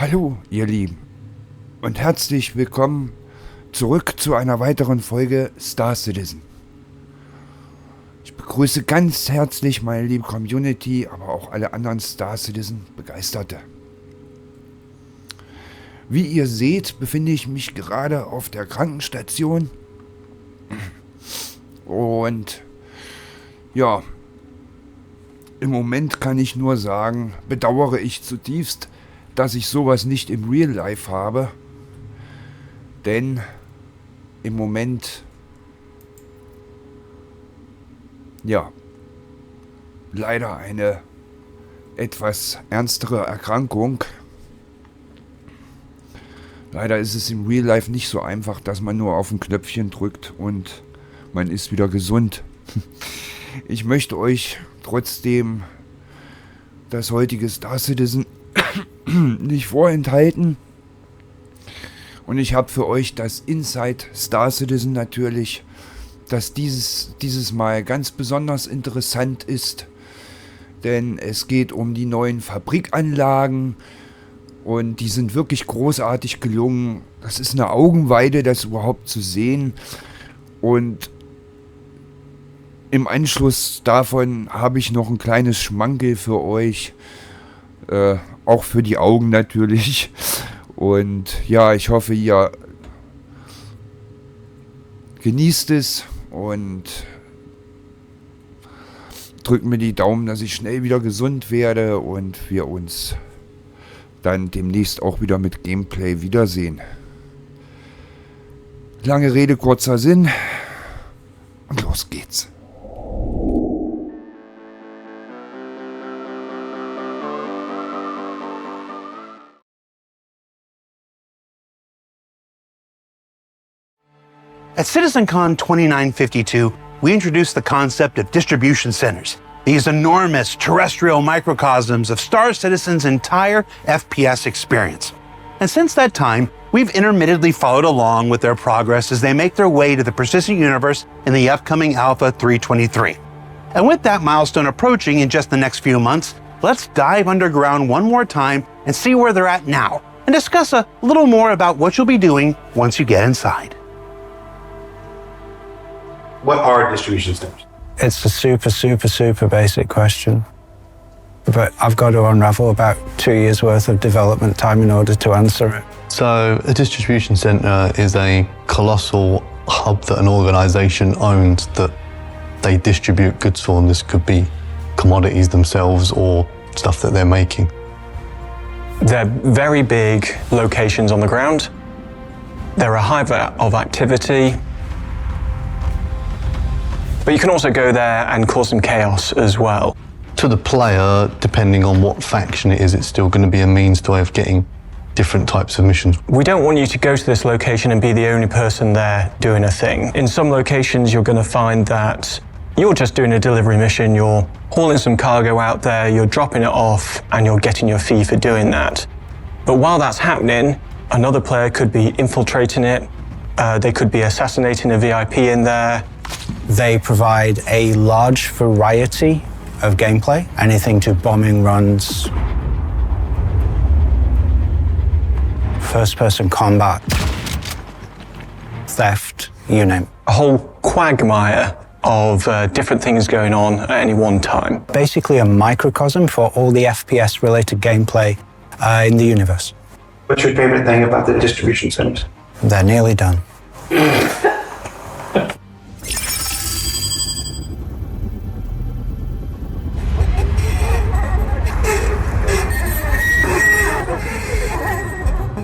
Hallo, ihr Lieben, und herzlich willkommen zurück zu einer weiteren Folge Star Citizen. Ich begrüße ganz herzlich meine liebe Community, aber auch alle anderen Star Citizen Begeisterte. Wie ihr seht, befinde ich mich gerade auf der Krankenstation. Und ja, im Moment kann ich nur sagen, bedauere ich zutiefst, dass ich sowas nicht im Real Life habe. Denn im Moment, ja, leider eine etwas ernstere Erkrankung. Leider ist es im Real Life nicht so einfach, dass man nur auf ein Knöpfchen drückt und man ist wieder gesund. Ich möchte euch trotzdem das heutige Star Citizen nicht vorenthalten. Und ich habe für euch das Inside Star Citizen natürlich, das dieses Mal ganz besonders interessant ist. Denn es geht um die neuen Fabrikanlagen und die sind wirklich großartig gelungen. Das ist eine Augenweide, das überhaupt zu sehen. Und im Anschluss davon habe ich noch ein kleines Schmankerl für euch. Auch für die Augen natürlich. Und ja, ich hoffe, ihr genießt es und drückt mir die Daumen, dass ich schnell wieder gesund werde und wir uns dann demnächst auch wieder mit Gameplay wiedersehen. Lange Rede, kurzer Sinn. Und los geht's. At CitizenCon 2952, we introduced the concept of distribution centers, these enormous terrestrial microcosms of Star Citizen's entire FPS experience. And since that time, we've intermittently followed along with their progress as they make their way to the persistent universe in the upcoming Alpha 323. And with that milestone approaching in just the next few months, let's dive underground one more time and see where they're at now, and discuss a little more about what you'll be doing once you get inside. What are distribution centers? It's a super basic question. But I've got to unravel about 2 years worth of development time in order to answer it. So a distribution center is a colossal hub that an organization owns that they distribute goods for, and this could be commodities themselves or stuff that they're making. They're very big locations on the ground. They're a hive of activity. But you can also go there and cause some chaos as well. To the player, depending on what faction it is, it's still going to be a means to way of getting different types of missions. We don't want you to go to this location and be the only person there doing a thing. In some locations, you're going to find that you're just doing a delivery mission, you're hauling some cargo out there, you're dropping it off, and you're getting your fee for doing that. But while that's happening, another player could be infiltrating it, they could be assassinating a VIP in there. They provide a large variety of gameplay, anything to bombing runs, first-person combat, theft, you name it. A whole quagmire of different things going on at any one time. Basically a microcosm for all the FPS-related gameplay in the universe. What's your favorite thing about the distribution centers? They're nearly done.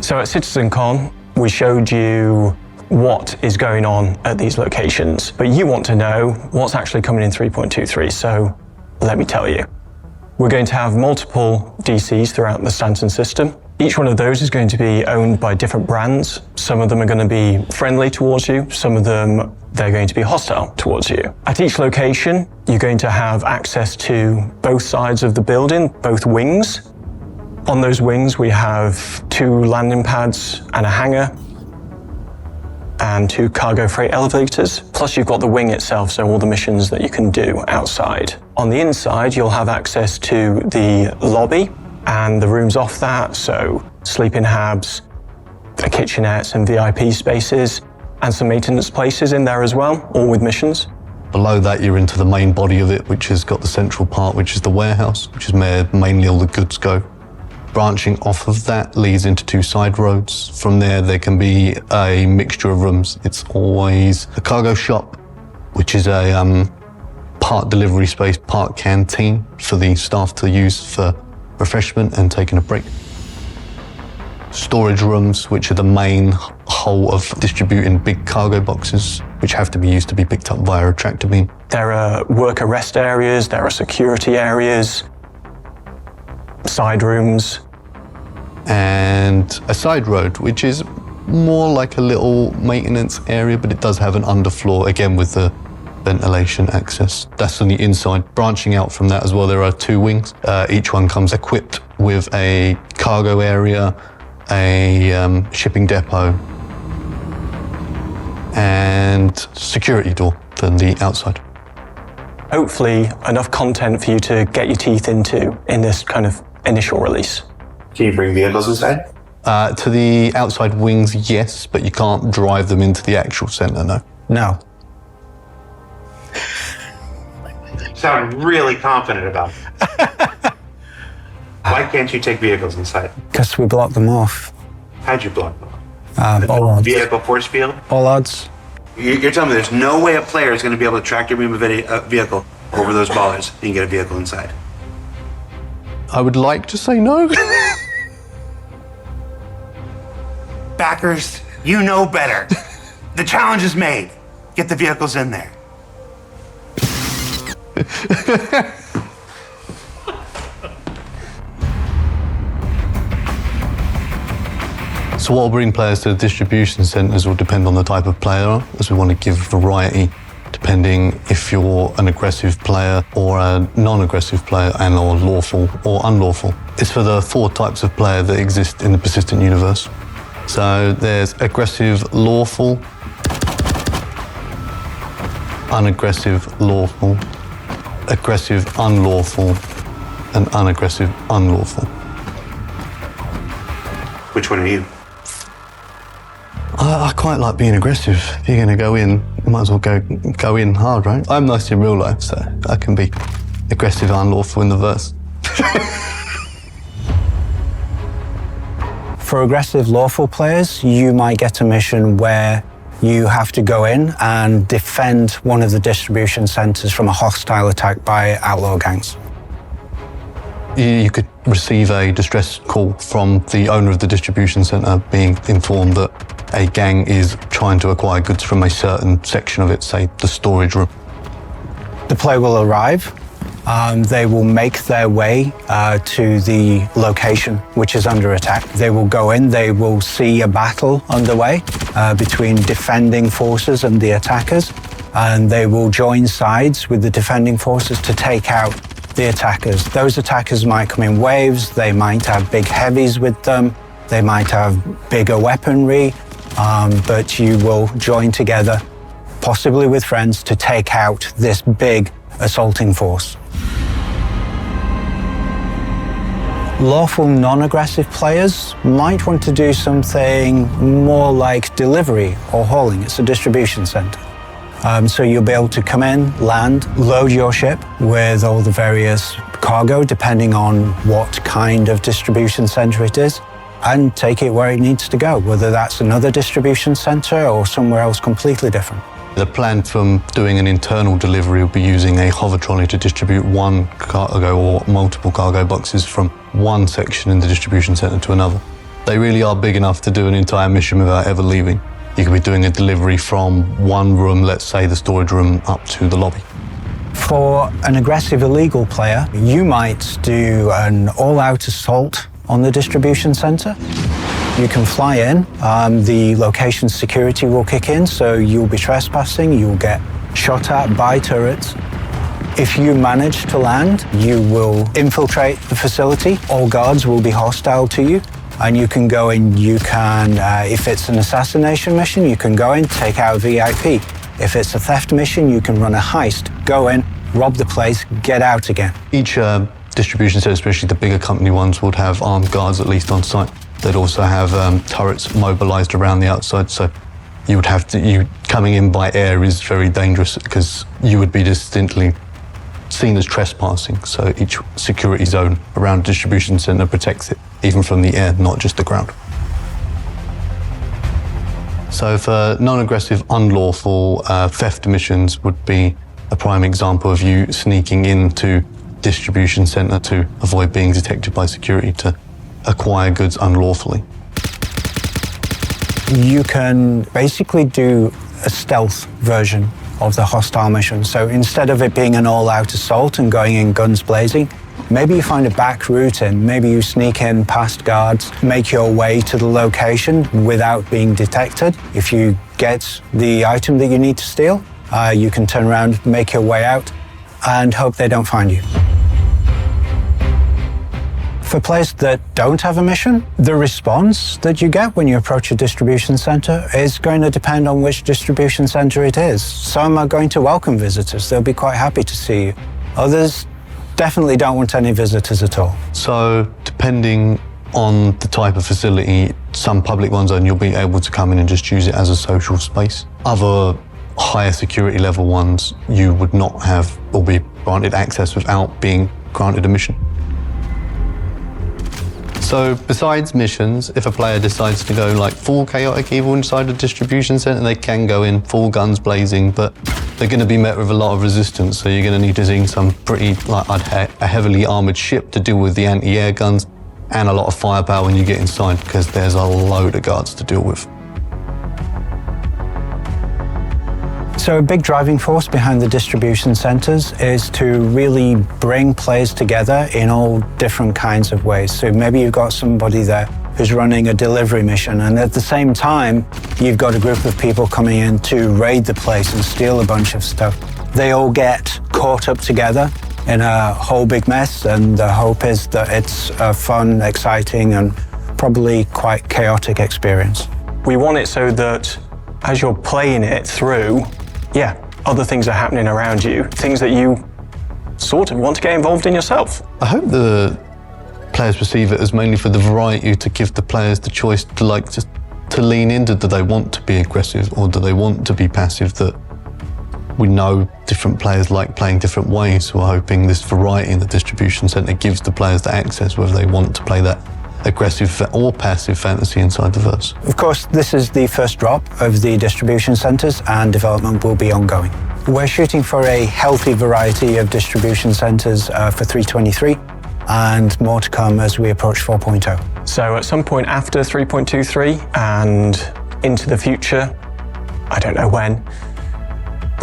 So at CitizenCon, we showed you what is going on at these locations, but you want to know what's actually coming in 3.23, so let me tell you. We're going to have multiple DCs throughout the Stanton system. Each one of those is going to be owned by different brands. Some of them are going to be friendly towards you, some of them they're going to be hostile towards you. At each location, you're going to have access to both sides of the building, both wings. On those wings, we have 2 landing pads and a hangar, and 2 cargo freight elevators. Plus you've got the wing itself, so all the missions that you can do outside. On the inside, you'll have access to the lobby and the rooms off that, so sleeping habs, kitchenettes and VIP spaces, and some maintenance places in there as well, all with missions. Below that, you're into the main body of it, which has got the central part, which is the warehouse, which is where mainly all the goods go. Branching off of that leads into 2 side roads. From there can be a mixture of rooms. It's always a cargo shop, which is a part delivery space, part canteen for the staff to use for refreshment and taking a break. Storage rooms, which are the main whole of distributing big cargo boxes, which have to be used to be picked up via a tractor beam. There are worker rest areas, there are security areas, side rooms. And a side road, which is more like a little maintenance area, but it does have an underfloor, again with the ventilation access. That's on the inside. Branching out from that as well, there are 2 wings. Each one comes equipped with a cargo area, a shipping depot, and security door than the outside. Hopefully enough content for you to get your teeth into in this kind of initial release. Can you bring vehicles inside? To the outside wings, yes, but you can't drive them into the actual center, no. No. Sound really confident about it. Why can't you take vehicles inside? Because we block them off. How'd you block them? All odds. Vehicle force field? All odds. You're telling me there's no way a player is going to be able to tractor beam a vehicle over those ballers and get a vehicle inside? I would like to say no. Backers, you know better. The challenge is made. Get the vehicles in there. So what will bring players to the distribution centres will depend on the type of player, as we want to give variety, depending if you're an aggressive player or a non-aggressive player and or lawful or unlawful. It's for the 4 types of player that exist in the persistent universe. So there's aggressive lawful, unaggressive lawful, aggressive unlawful, and unaggressive unlawful. Which one are you? I quite like being aggressive. If you're going to go in, you might as well go in hard, right? I'm nice in real life, so I can be aggressive and unlawful in the verse. For aggressive lawful players, you might get a mission where you have to go in and defend one of the distribution centres from a hostile attack by outlaw gangs. You could receive a distress call from the owner of the distribution centre being informed that a gang is trying to acquire goods from a certain section of it, say the storage room. The player will arrive. They will make their way to the location which is under attack. They will go in, they will see a battle underway between defending forces and the attackers, and they will join sides with the defending forces to take out the attackers. Those attackers might come in waves, they might have big heavies with them, they might have bigger weaponry, but you will join together, possibly with friends, to take out this big assaulting force. Lawful non-aggressive players might want to do something more like delivery or hauling. It's a distribution center. So you'll be able to come in, land, load your ship with all the various cargo, depending on what kind of distribution center it is, and take it where it needs to go, whether that's another distribution center or somewhere else completely different. The plan from doing an internal delivery will be using a hover trolley to distribute one cargo or multiple cargo boxes from one section in the distribution centre to another. They really are big enough to do an entire mission without ever leaving. You could be doing a delivery from one room, let's say the storage room, up to the lobby. For an aggressive illegal player, you might do an all-out assault on the distribution centre. You can fly in, the location security will kick in, so you'll be trespassing, you'll get shot at by turrets. If you manage to land, you will infiltrate the facility. All guards will be hostile to you, and you can go in, you can, if it's an assassination mission, you can go in, take out a VIP. If it's a theft mission, you can run a heist, go in, rob the place, get out again. Each distribution centre, especially the bigger company ones, would have armed guards at least on site. They'd also have turrets mobilized around the outside, so you would have to, you coming in by air is very dangerous because you would be distinctly seen as trespassing. So each security zone around a distribution center protects it, even from the air, not just the ground. So for non-aggressive, unlawful theft missions would be a prime example of you sneaking into distribution center to avoid being detected by security to acquire goods unlawfully. You can basically do a stealth version of the hostile mission. So instead of it being an all-out assault and going in guns blazing, maybe you find a back route in, maybe you sneak in past guards, make your way to the location without being detected. If you get the item that you need to steal, you can turn around, make your way out, and hope they don't find you. For players that don't have a mission, the response that you get when you approach a distribution center is going to depend on which distribution center it is. Some are going to welcome visitors. They'll be quite happy to see you. Others definitely don't want any visitors at all. So depending on the type of facility, some public ones, and you'll be able to come in and just use it as a social space. Other higher security level ones, you would not have or be granted access without being granted a mission. So besides missions, if a player decides to go like full chaotic evil inside a distribution center, they can go in full guns blazing, but they're going to be met with a lot of resistance. So you're going to need to see some pretty, like a heavily armored ship to deal with the anti-air guns, and a lot of firepower when you get inside, because there's a load of guards to deal with. So a big driving force behind the distribution centers is to really bring players together in all different kinds of ways. So maybe you've got somebody there who's running a delivery mission, and at the same time, you've got a group of people coming in to raid the place and steal a bunch of stuff. They all get caught up together in a whole big mess, and the hope is that it's a fun, exciting, and probably quite chaotic experience. We want it so that as you're playing it through, other things are happening around you, things that you sort of want to get involved in yourself. I hope the players perceive it as mainly for the variety, to give the players the choice to like just to lean into, do they want to be aggressive or do they want to be passive? That we know different players like playing different ways, so we're hoping this variety in the distribution center gives the players the access whether they want to play that aggressive or passive fantasy inside the verse. Of course, this is the first drop of the distribution centers, and development will be ongoing. We're shooting for a healthy variety of distribution centers for 3.23, and more to come as we approach 4.0. So at some point after 3.23 and into the future, I don't know when,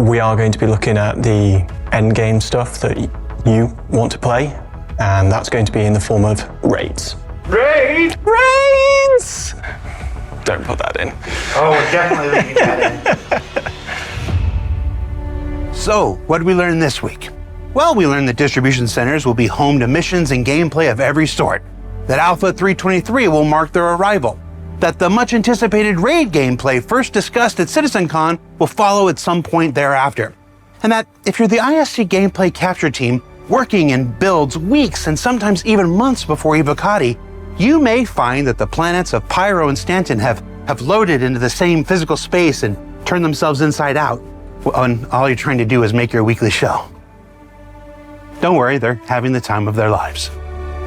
we are going to be looking at the end game stuff that you want to play, and that's going to be in the form of raids. Raids! Don't put that in. Oh, we're definitely leaving that in. So, what did we learn this week? Well, we learned that distribution centers will be home to missions and gameplay of every sort, that Alpha 3.23 will mark their arrival, that the much anticipated raid gameplay first discussed at CitizenCon will follow at some point thereafter, and that if you're the ISC gameplay capture team working in builds weeks and sometimes even months before Evocati, you may find that the planets of Pyro and Stanton have loaded into the same physical space and turned themselves inside out, and all you're trying to do is make your weekly show. Don't worry, they're having the time of their lives.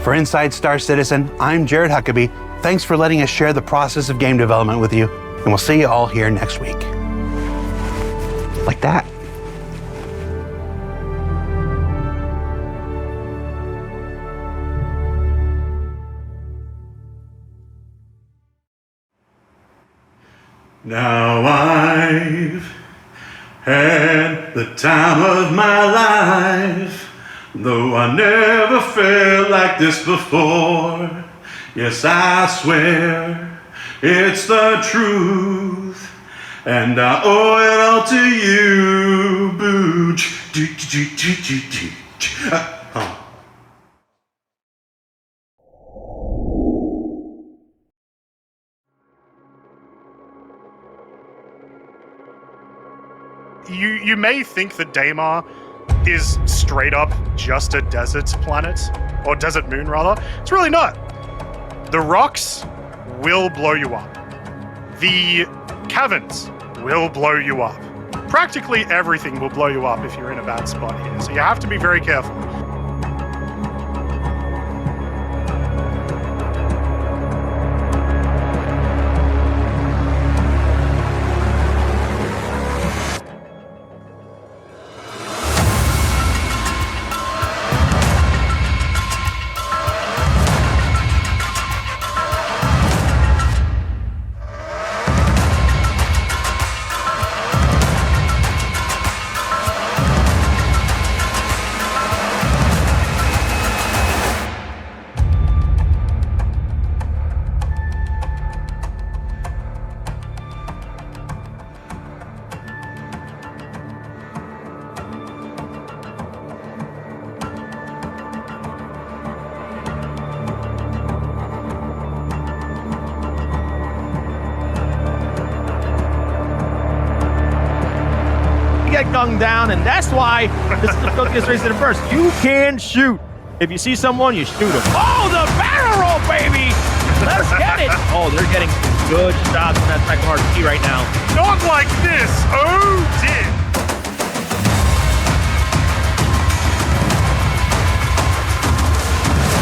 For Inside Star Citizen, I'm Jared Huckabee. Thanks for letting us share the process of game development with you, and we'll see you all here next week. Like that. Now I've had the time of my life, though I never felt like this before. Yes, I swear it's the truth, and I owe it all to you, Booch. You may think that Daymar is straight up just a desert planet, or desert moon rather. It's really not. The rocks will blow you up. The caverns will blow you up. Practically everything will blow you up if you're in a bad spot here, so you have to be very careful. Get gunned down, and that's why this is the filthiest race in the first. You can shoot. If you see someone, you shoot them. Oh, the barrel roll, baby! Let's get it. Oh, they're getting good shots from that second RT right now. Not like this. Oh, dear.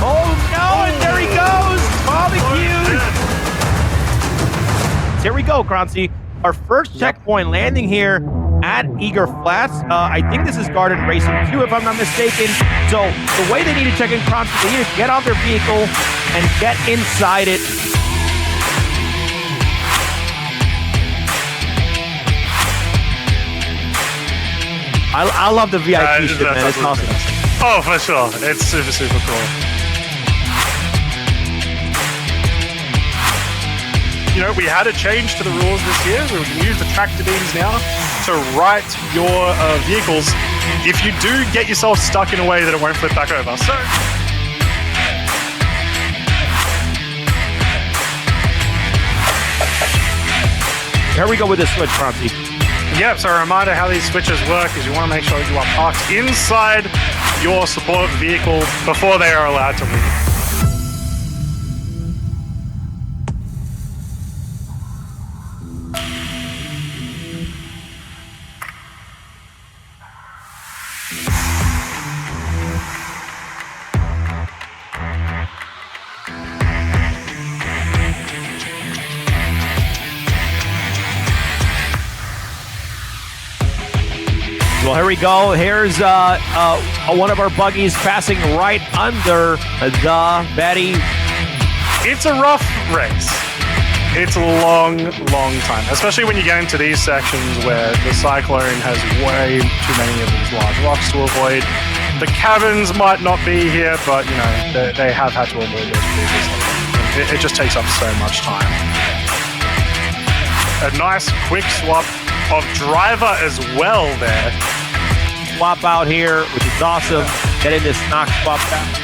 Oh, no, and there he goes. Barbecued. Here we go, Croncy. Our first checkpoint landing here at Eager Flats. I think this is Garden Racing 2, if I'm not mistaken. So the way they need to check in Croncy, they need to get on their vehicle and get inside it. I love the VIP shit, man. It's awesome. Oh, for sure. It's super, super cool. You know, we had a change to the rules this year. We can use the tractor beams now to right your vehicles if you do get yourself stuck in a way that it won't flip back over. So, here we go with this switch, Croncy. yep, so a reminder how these switches work is you want to make sure you are parked inside your support vehicle before they are allowed to leave. Well, here we go. Here's one of our buggies passing right under the Betty. It's a rough race. It's a long, long time, especially when you get into these sections where the Cyclone has way too many of these large rocks to avoid. The caverns might not be here, but, you know, they have had to avoid those previously. It just takes up so much time. A nice quick swap of driver as well there. Swap out here, which is awesome. Getting this knock swap back.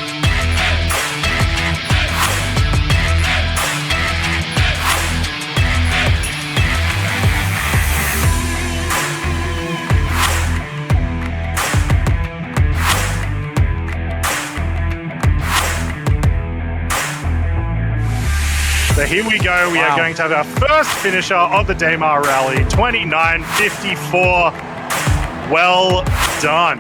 So here we go. We are going to have our first finisher of the Daymar Rally, 29.54. Well done.